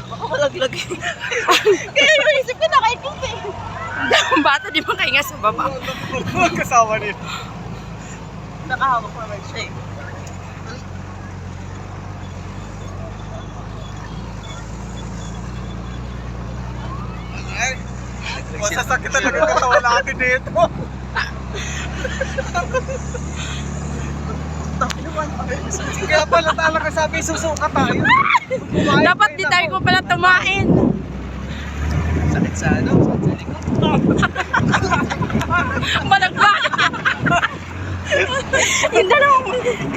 Baka malaglag. Kaya yung isip ko nakaipit eh. Ang bata di makahinga sa baba. Kasama niya. Nakahawak naman siya eh. Ay, masasakit talaga katawan natin dito. Kaya pala talaga sabi susuka tayo. Dapat di tayo ko pala tumain. Sakit sa ano? Sa likod. Malaglag.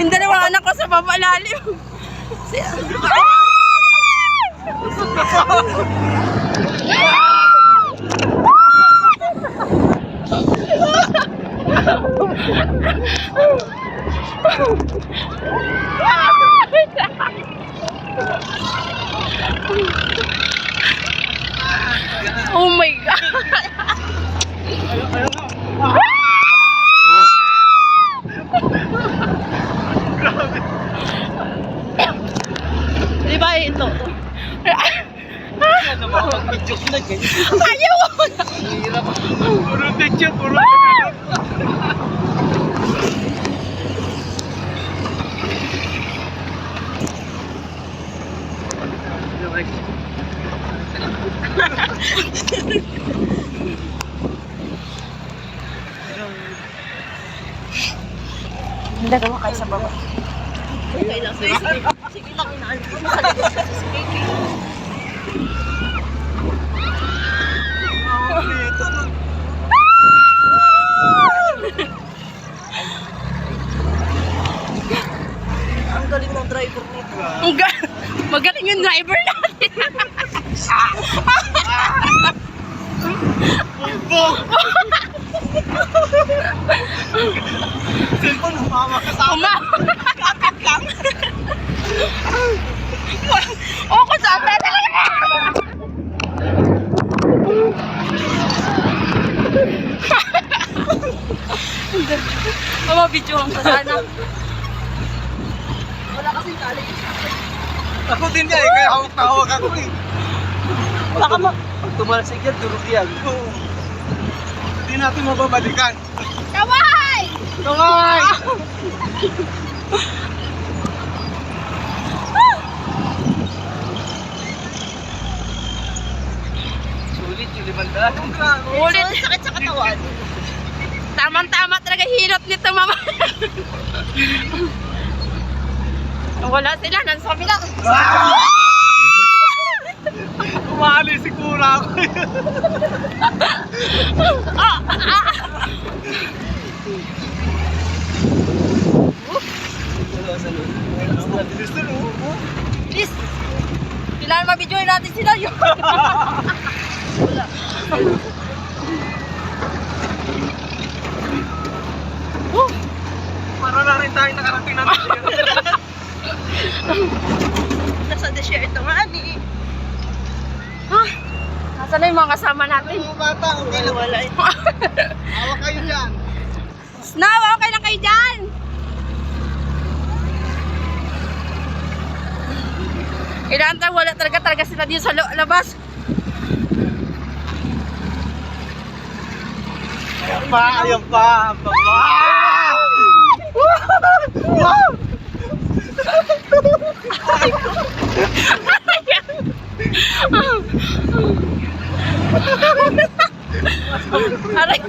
Yung dalawang anak ko sa baba lalim. Oh my God. Di ba ito? Ano ba ang video ko na ganyan? Ayaw! Hirap. Puro video, puro Hindi ka kayo sa baba. Okay lang. Sige lang, inaan ko. Nakaligod kasi si Kiki. Ang galing ng driver nito. Magaling yung driver natin. cellphone, humama ka sa akin. Kapit lang. Oh, kung saan na talaga! Video ang sana. Wala kasing tali. Ako din niya eh, kaya hawak na hawak ako eh. Baka Pag tumalasig yan, durog yan. Oo. Hindi natin mababalikan. Kaway! Kaway! Sulit yung 500. Ulit. So, sakit sa katawan. Tamang-tama talaga hirap nito, mama. Wala sila, nansabi lang. Umali siguro ako. Please, kailangan mabidyoin natin sila yun. Wala. Para na rin tayo nakarating ng Nasa desierto nga ni. Nasaan na yung mga kasama natin? mga bata, okay lang. Wala. Hawak kayo dyan. Snow, okay lang kayo dyan? Kailangan tayo, wala talaga sila dito sa labas. Ayan pa, ayan pa. Aray.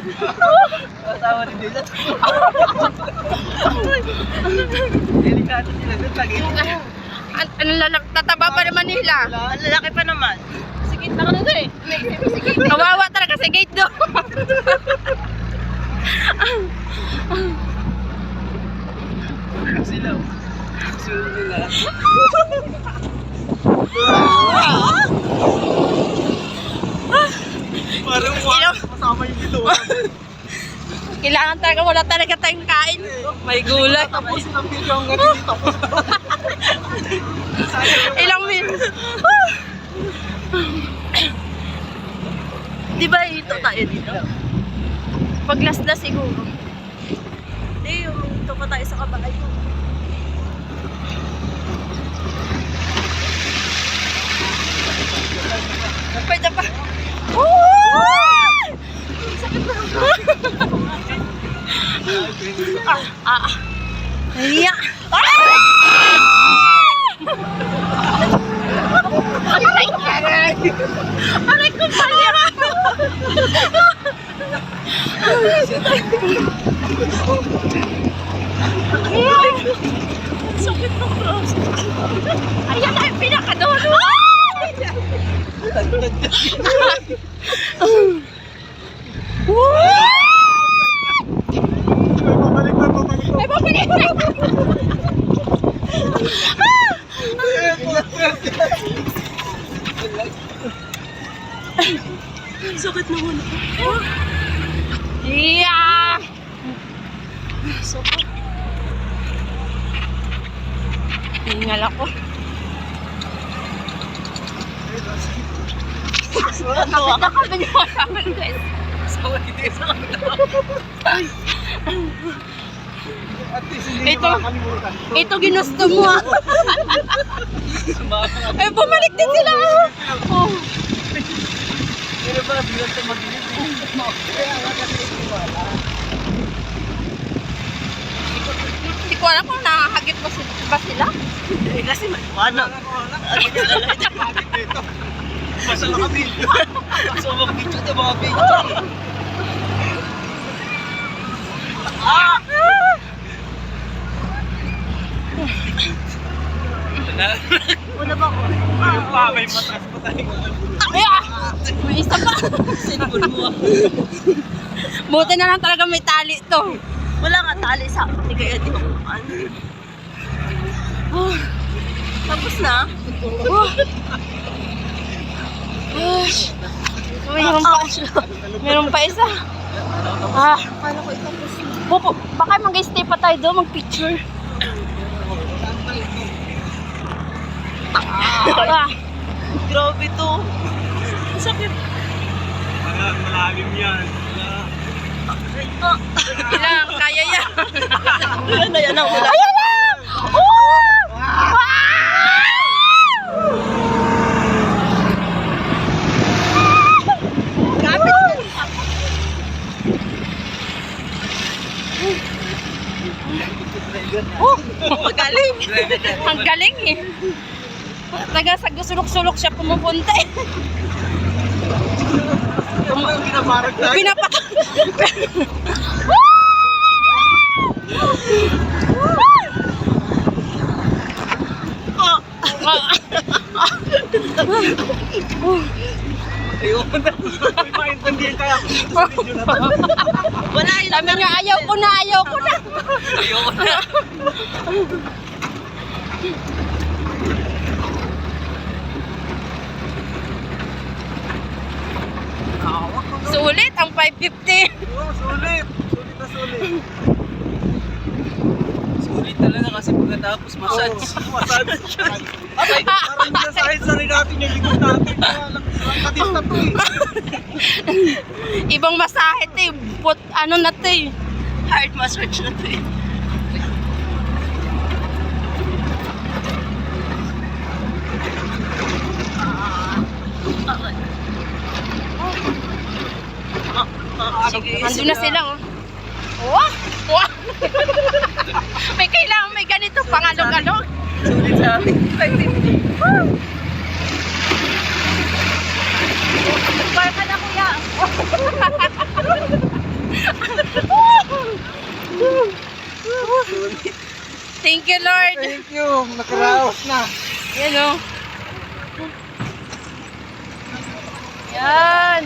Tawa ni Dylan. Delikado sila doon, tagit. Tataba pa naman nila. Ang lalaki pa naman. Sige, taka na doon eh. Sige. Kawawa talaga sa gate do. Sila. Sunod nila. Parang masama yung dito. Kailangan talaga, wala talaga tayong kain. May gulay. Tapos ng video ang ganito. Tapos. Ilang minutes. Di ba ito tayo dito? Paglasda siguro. Hindi, yung ito pa tayo sa kabayo. Ayan na yung pinakadulo. Pabalik na, pabalik na. Ay, pabalik na. Sakit na muna. Yeah! Sakit. Hingal ako. Natawa ka. Nakapin yung kasama guys. At least hindi Ito. niya makakalimutan. Ito ginusto mo ah. Ay, bumalik din sila. Oh. Pero ba, bilang ito mag-inig. Kaya nga kasi wala. Hindi ko alam kung nakahagip ba sila. Eh, kasi maliwanag. Basta na kami. Basta mag-video na mga video. Una ba ko? May matras pa tayo. Ay, ah! May isa pa. Sinipon mo. Buti na lang talaga may tali to. Wala nga tali sa akin. Hindi kaya di makuhaan. Tapos na? Mayroon pa. Mayroon pa isa. Ah, Paano ko itapos? baka mag-stay pa tayo doon, mag-picture. Ah, Grabe to. Sakit. Malalim yan. ilang, kaya yan. Wala na yan ang wala. Ayan na! Oh! Wow! Oh, Magaling. ang galing eh. Taga sa sulok-sulok siya pumupunta eh. Ito mo yung ginabarag tayo. Pinapak... Ayoko na. May maintindihan kaya ako sa video na to. Wala yun. Sabi niya, ayaw ko na, ayaw ko na. Ayoko na. Sulit ang 550. Oo, sulit. Sulit na sulit. Sulit talaga kasi pagkatapos massage. Massage. Parang hindi na sarili natin yung likod natin. Kaya lang katis na to eh. Ibang masahe to eh. Ano na to eh. Hard massage na to eh. Sige, Nandun na sila oh. Wow! Wow! May kailangan may ganito pangalog-alog. Sulit sa atin. 550. Barka na kuya. Thank you, Lord. Thank you. Nakaraos na. Yan oh. Yan.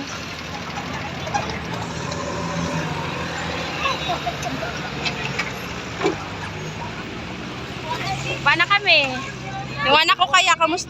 Paano kami? Iwan ako kaya, kamusta?